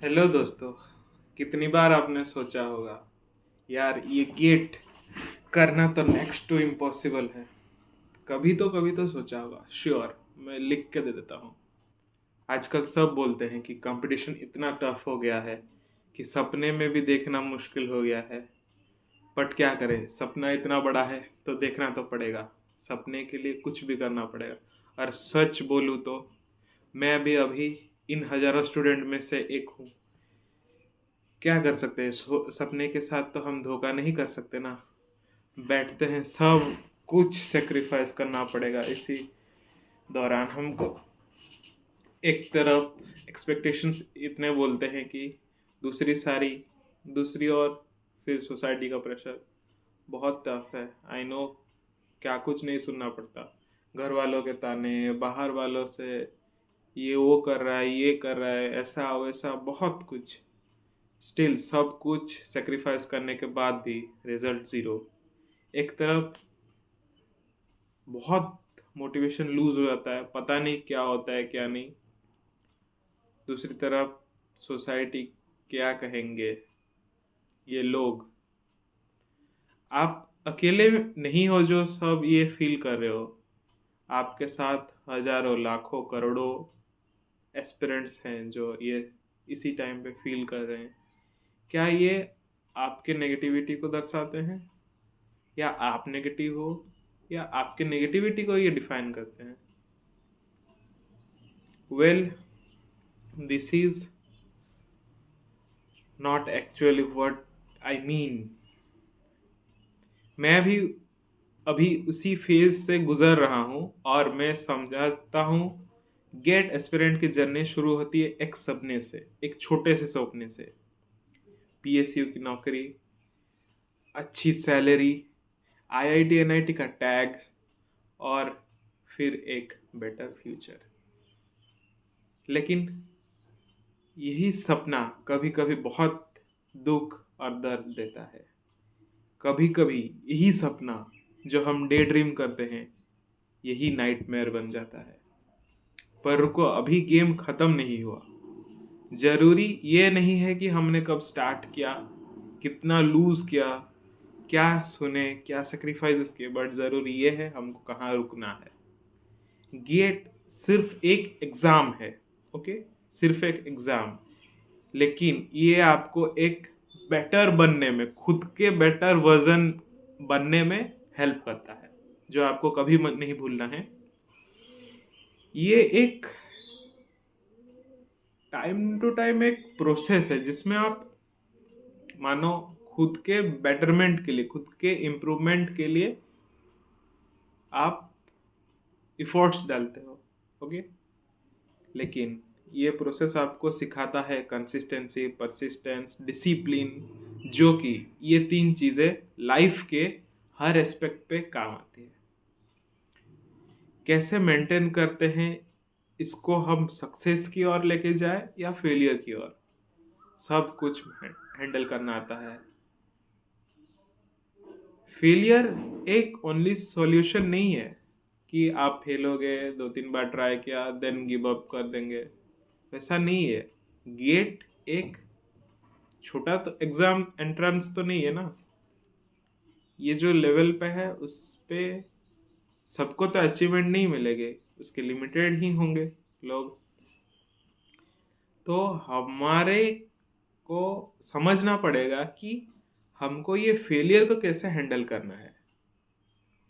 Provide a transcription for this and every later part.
Hello दोस्तों। कितनी बार आपने सोचा होगा यार ये गेट करना तो नेक्स्ट टू इम्पॉसिबल है। कभी तो सोचा होगा। श्योर, मैं लिख के दे देता हूँ। आजकल सब बोलते हैं कि कंपटीशन इतना टफ हो गया है कि सपने में भी देखना मुश्किल हो गया है। बट क्या करें, सपना इतना बड़ा है तो देखना तो पड़ेगा। सपने के लिए कुछ भी करना पड़ेगा। और सच बोलूँ तो मैं भी अभी इन हजारों स्टूडेंट में से एक हूँ। क्या कर सकते हैं, सपने के साथ तो हम धोखा नहीं कर सकते ना। बैठते हैं, सब कुछ सेक्रीफाइस करना पड़ेगा। इसी दौरान हमको एक तरफ एक्सपेक्टेशंस इतने बोलते हैं कि दूसरी ओर फिर सोसाइटी का प्रेशर बहुत टफ है। आई नो, क्या कुछ नहीं सुनना पड़ता। घर वालों के ताने, बाहर वालों से ये वो कर रहा है, ये कर रहा है, ऐसा वैसा बहुत कुछ। स्टिल सब कुछ सेक्रीफाइस करने के बाद भी रिजल्ट ज़ीरो। एक तरफ बहुत मोटिवेशन लूज हो जाता है, पता नहीं क्या होता है क्या नहीं। दूसरी तरफ सोसाइटी क्या कहेंगे ये लोग। आप अकेले नहीं हो जो सब ये फील कर रहे हो। आपके साथ हजारों लाखों करोड़ों एस्पिरेंट्स हैं जो ये इसी टाइम पे फील कर रहे हैं। क्या ये आपके नेगेटिविटी को दर्शाते हैं, या आप नेगेटिव हो, या आपके नेगेटिविटी को ये डिफाइन करते हैं? Well, this is not actually what I mean. मैं भी अभी उसी फेज से गुजर रहा हूँ और मैं समझता हूँ गेट एस्पिरेंट की जर्नी शुरू होती है एक सपने से, एक छोटे से सपने से। पीएसयू की नौकरी, अच्छी सैलरी, आईआईटी एनआईटी का टैग, और फिर एक बेटर फ्यूचर। लेकिन यही सपना कभी कभी बहुत दुख और दर्द देता है। कभी कभी यही सपना जो हम डे ड्रीम करते हैं यही नाइटमेयर बन जाता है। पर रुको, अभी गेम खत्म नहीं हुआ। जरूरी ये नहीं है कि हमने कब स्टार्ट किया, कितना लूज किया, क्या सुने, क्या सेक्रीफाइसेस किए, बट जरूरी ये है हमको कहाँ रुकना है। गेट सिर्फ एक एग्जाम है, ओके, सिर्फ एक एग्जाम। लेकिन ये आपको एक बेटर बनने में, खुद के बेटर वर्जन बनने में हेल्प करता है, जो आपको कभी नहीं भूलना है। ये एक टाइम टू टाइम एक प्रोसेस है जिसमें आप मानो खुद के बेटरमेंट के लिए, खुद के इम्प्रूवमेंट के लिए आप इफोर्ट्स डालते हो, ओके। लेकिन ये प्रोसेस आपको सिखाता है कंसिस्टेंसी, परसिस्टेंस, डिसिप्लिन, जो कि ये तीन चीज़ें लाइफ के हर एस्पेक्ट पे काम आती है। कैसे मेंटेन करते हैं इसको हम सक्सेस की ओर लेके जाए या फेलियर की ओर, सब कुछ हैंडल करना आता है। फेलियर एक ओनली सॉल्यूशन नहीं है कि आप फेल हो गए, दो तीन बार ट्राई किया देन गिव अप कर देंगे, वैसा नहीं है। गेट एक छोटा तो एग्जाम एंट्रेंस तो नहीं है ना। ये जो लेवल पे है उस पे सबको तो अचीवमेंट नहीं मिलेंगे, उसके लिमिटेड ही होंगे लोग। तो हमारे को समझना पड़ेगा कि हमको ये फेलियर को कैसे हैंडल करना है,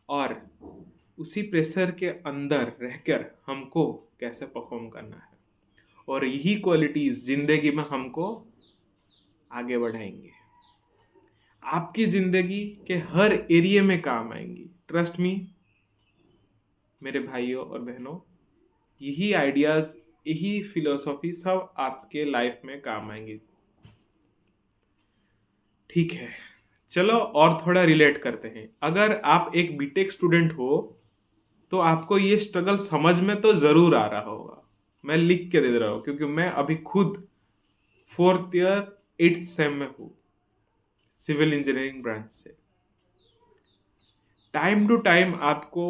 और उसी प्रेशर के अंदर रहकर हमको कैसे परफॉर्म करना है। और यही क्वालिटीज जिंदगी में हमको आगे बढ़ाएंगे, आपकी जिंदगी के हर एरिया में काम आएंगी। ट्रस्ट मी मेरे भाइयों और बहनों, यही आइडियाज, यही फिलोसॉफी सब आपके लाइफ में काम आएंगी। ठीक है, चलो और थोड़ा रिलेट करते हैं। अगर आप एक बीटेक स्टूडेंट हो तो आपको ये स्ट्रगल समझ में तो जरूर आ रहा होगा। मैं लिख के दे रहा हूँ क्योंकि मैं अभी खुद 4th ईयर 8th सेम में हूँ, सिविल इंजीनियरिंग ब्रांच से। टाइम टू टाइम आपको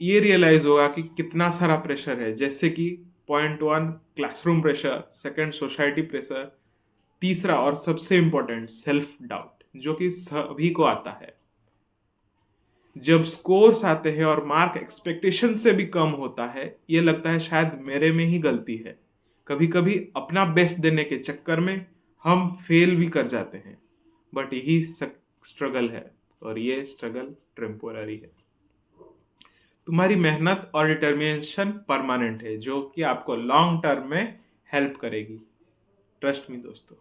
ये रियलाइज होगा कि कितना सारा प्रेशर है। जैसे कि point 1 classroom pressure, second society pressure, तीसरा और सबसे इंपॉर्टेंट, सेल्फ डाउट, जो कि सभी को आता है। जब स्कोर्स आते हैं और मार्क एक्सपेक्टेशन से भी कम होता है, ये लगता है शायद मेरे में ही गलती है। कभी कभी अपना बेस्ट देने के चक्कर में हम फेल भी कर जाते हैं, बट यही स्ट्रगल है, और ये स्ट्रगल टेम्पोररी है। तुम्हारी मेहनत और डिटर्मिनेशन परमानेंट है, जो कि आपको लॉन्ग टर्म में हेल्प करेगी। ट्रस्ट मी दोस्तों।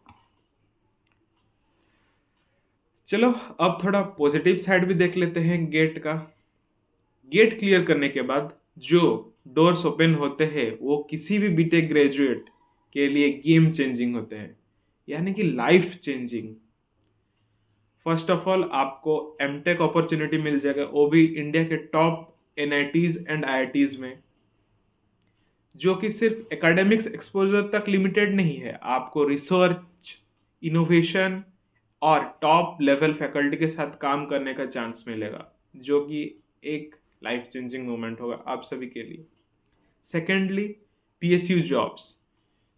चलो अब थोड़ा पॉजिटिव साइड भी देख लेते हैं गेट का। गेट क्लियर करने के बाद जो डोर्स ओपन होते हैं वो किसी भी बीटेक ग्रेजुएट के लिए गेम चेंजिंग होते हैं, यानी कि life changing. First of all आपको एमटेक अपॉर्चुनिटी मिल जाएगा, वो भी इंडिया के टॉप एनआईटीज एंड आईआईटीज में, जो कि सिर्फ एकेडमिक्स एक्सपोजर तक लिमिटेड नहीं है। आपको रिसर्च, इनोवेशन और टॉप लेवल फैकल्टी के साथ काम करने का चांस मिलेगा, जो कि एक लाइफ चेंजिंग मोमेंट होगा आप सभी के लिए। सेकेंडली, पीएसयू जॉब्स,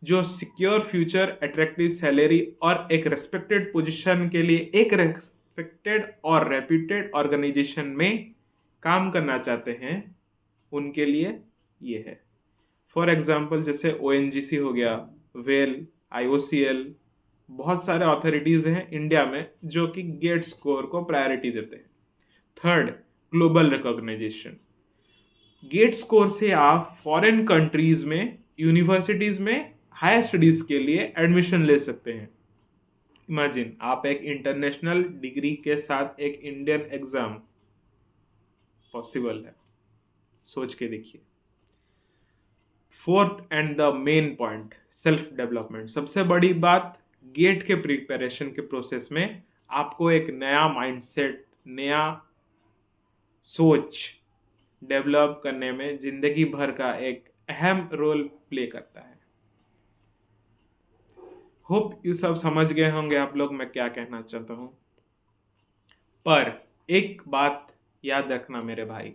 जो सिक्योर फ्यूचर, अट्रैक्टिव सैलरी और एक रेस्पेक्टेड पोजीशन के लिए एक रेस्पेक्टेड और रेप्यूटेड ऑर्गेनाइजेशन में काम करना चाहते हैं, उनके लिए ये है। फॉर एग्जाम्पल जैसे ओएनजीसी हो गया, वेल, आईओसीएल, बहुत सारे अथॉरिटीज हैं इंडिया में जो कि गेट स्कोर को प्रायोरिटी देते हैं। Third, global recognition. GATE score से आप फॉरेन कंट्रीज में, यूनिवर्सिटीज में हायर स्टडीज के लिए एडमिशन ले सकते हैं। इमेजिन आप एक इंटरनेशनल डिग्री के साथ एक इंडियन एग्जाम, पॉसिबल है, सोच के देखिए। Fourth and the main point, self development. सबसे बड़ी बात, गेट के प्रिपरेशन के प्रोसेस में आपको एक नया माइंडसेट, नया सोच डेवलप करने में जिंदगी भर का एक अहम रोल प्ले करता है। होप यू सब समझ गए होंगे आप लोग मैं क्या कहना चाहता हूं। पर एक बात याद रखना मेरे भाई,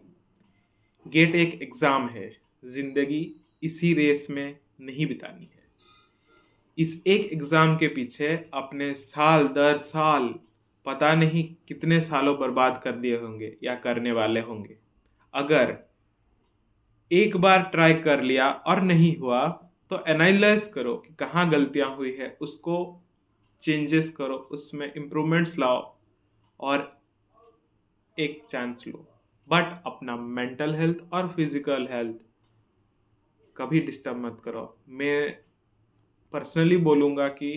गेट एक एग्जाम है, जिंदगी इसी रेस में नहीं बितानी है। इस एक एग्जाम के पीछे अपने साल दर साल पता नहीं कितने सालों बर्बाद कर दिए होंगे या करने वाले होंगे। अगर एक बार ट्राई कर लिया और नहीं हुआ तो एनालाइज करो कि कहाँ गलतियां हुई है, उसको चेंजेस करो, उसमें इम्प्रूवमेंट्स लाओ और एक चांस लो। बट अपना मेंटल हेल्थ और फिजिकल हेल्थ कभी डिस्टर्ब मत करो। मैं पर्सनली बोलूँगा कि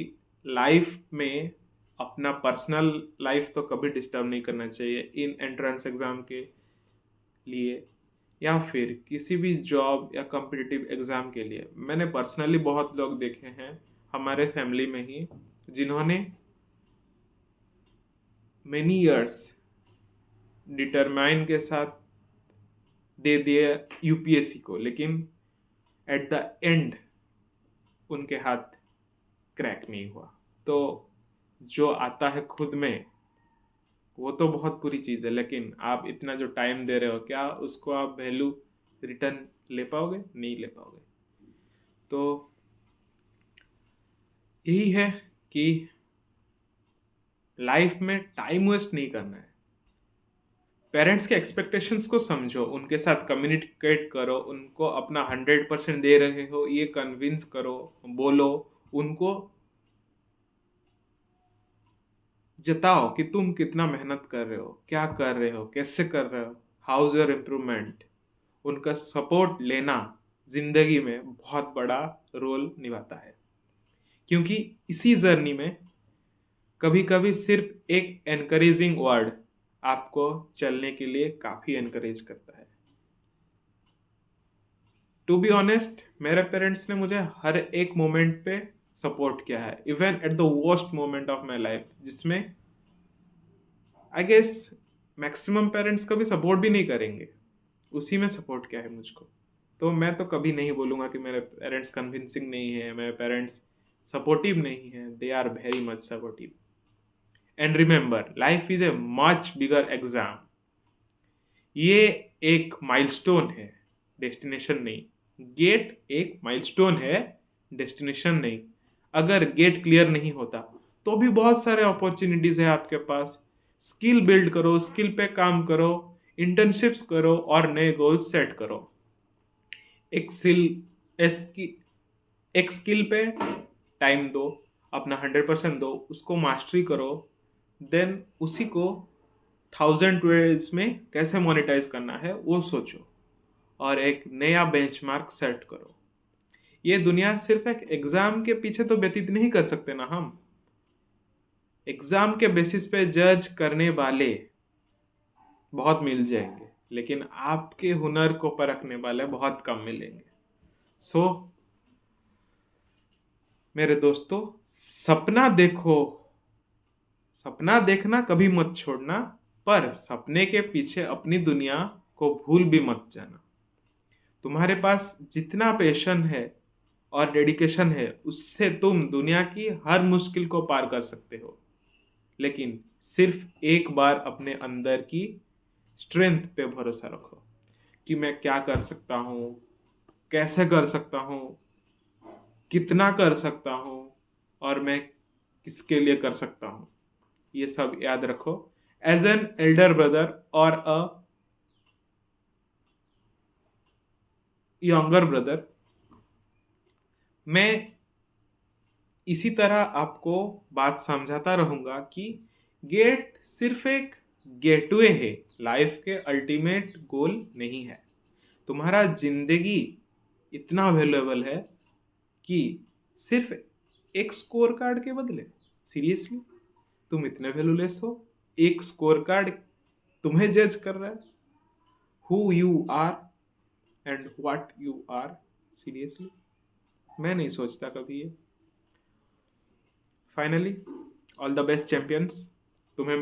लाइफ में अपना पर्सनल लाइफ तो कभी डिस्टर्ब नहीं करना चाहिए इन एंट्रेंस एग्ज़ाम के लिए या फिर किसी भी जॉब या कॉम्पिटिटिव एग्ज़ाम के लिए। मैंने पर्सनली बहुत लोग देखे हैं हमारे फैमिली में ही जिन्होंने मेनी इयर्स डिटरमाइन के साथ दे दिए यूपीएससी को, लेकिन एट द एंड उनके हाथ क्रैक नहीं हुआ। तो जो आता है खुद में वो तो बहुत बुरी चीज़ है, लेकिन आप इतना जो टाइम दे रहे हो, क्या उसको आप वैल्यू रिटर्न ले पाओगे? नहीं ले पाओगे। तो यही है कि लाइफ में टाइम वेस्ट नहीं करना है। पेरेंट्स के एक्सपेक्टेशंस को समझो, उनके साथ कम्युनिकेट करो, उनको अपना 100% दे रहे हो ये कन्विंस करो, बोलो, उनको जताओ कि तुम कितना मेहनत कर रहे हो, क्या कर रहे हो, कैसे कर रहे हो, हाउ इज योर इम्प्रूवमेंट। उनका सपोर्ट लेना जिंदगी में बहुत बड़ा रोल निभाता है, क्योंकि इसी जर्नी में कभी कभी सिर्फ एक एनकरेजिंग वर्ड आपको चलने के लिए काफी एनकरेज करता है। टू बी ऑनेस्ट, मेरे पेरेंट्स ने मुझे हर एक मोमेंट पे सपोर्ट किया है, even at the worst moment of my life, जिसमें आई गेस मैक्सिमम पेरेंट्स कभी सपोर्ट भी नहीं करेंगे, उसी में सपोर्ट किया है मुझको। तो मैं तो कभी नहीं बोलूँगा कि मेरे पेरेंट्स कन्विंसिंग नहीं है, मेरे पेरेंट्स सपोर्टिव नहीं है। They are very much supportive. And remember, life is a much bigger exam. ये एक माइलस्टोन है, डेस्टिनेशन नहीं। गेट एक माइलस्टोन है, डेस्टिनेशन नहीं। अगर गेट क्लियर नहीं होता तो भी बहुत सारे अपॉर्चुनिटीज है आपके पास। स्किल बिल्ड करो, स्किल पे काम करो, इंटर्नशिप्स करो और नए गोल्स सेट करो। एक एक स्किल पे टाइम दो, अपना 100% दो, उसको मास्टरी करो, देन उसी को 1000 वेज में कैसे मोनेटाइज करना है वो सोचो और एक नया बेंचमार्क सेट करो। ये दुनिया सिर्फ एक एग्जाम के पीछे तो व्यतीत नहीं कर सकते ना हम। एग्जाम के बेसिस पे जज करने वाले बहुत मिल जाएंगे, लेकिन आपके हुनर को परखने वाले बहुत कम मिलेंगे। सो मेरे दोस्तों, सपना देखो, सपना देखना कभी मत छोड़ना, पर सपने के पीछे अपनी दुनिया को भूल भी मत जाना। तुम्हारे पास जितना पैशन है और डेडिकेशन है, उससे तुम दुनिया की हर मुश्किल को पार कर सकते हो। लेकिन सिर्फ एक बार अपने अंदर की स्ट्रेंथ पे भरोसा रखो कि मैं क्या कर सकता हूँ, कैसे कर सकता हूँ, कितना कर सकता हूँ और मैं किसके लिए कर सकता हूँ। ये सब याद रखो। एज एन एल्डर ब्रदर और अ यंगर ब्रदर, मैं इसी तरह आपको बात समझाता रहूंगा कि गेट सिर्फ एक गेटवे है, लाइफ के अल्टीमेट गोल नहीं है। तुम्हारा जिंदगी इतना वैल्यूएबल है कि सिर्फ एक स्कोर कार्ड के बदले, सीरियसली तुम इतने वैल्यूलेस हो? एक स्कोर कार्ड तुम्हें जज कर रहा है, who you are and what you are. Seriously मैं नहीं सोचता कभी ये। Finally, all the best champions. तुमसे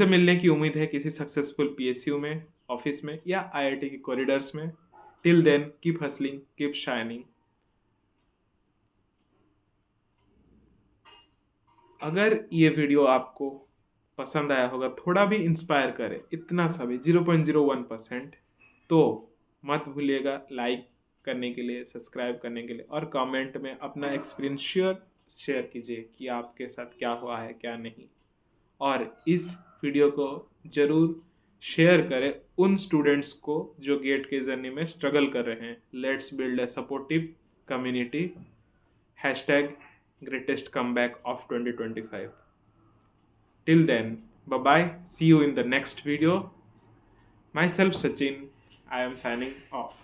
मिलने की उम्मीद है किसी सक्सेसफुल पीएसयू में, ऑफिस में या आईआईटी के कॉरिडोर्स में। Till then, keep hustling, keep shining. अगर ये वीडियो आपको पसंद आया होगा, थोड़ा भी इंस्पायर करे, इतना सा भी 0.01%, तो मत भूलिएगा लाइक करने के लिए, सब्सक्राइब करने के लिए और कमेंट में अपना एक्सपीरियंस शेयर कीजिए कि आपके साथ क्या हुआ है क्या नहीं। और इस वीडियो को जरूर शेयर करें उन स्टूडेंट्स को जो गेट के जर्नी में स्ट्रगल कर रहे हैं। Let's build a supportive community. #greatest comeback of 2025. Till then, bye bye. See you in the next video. Myself Sachin, I am signing off.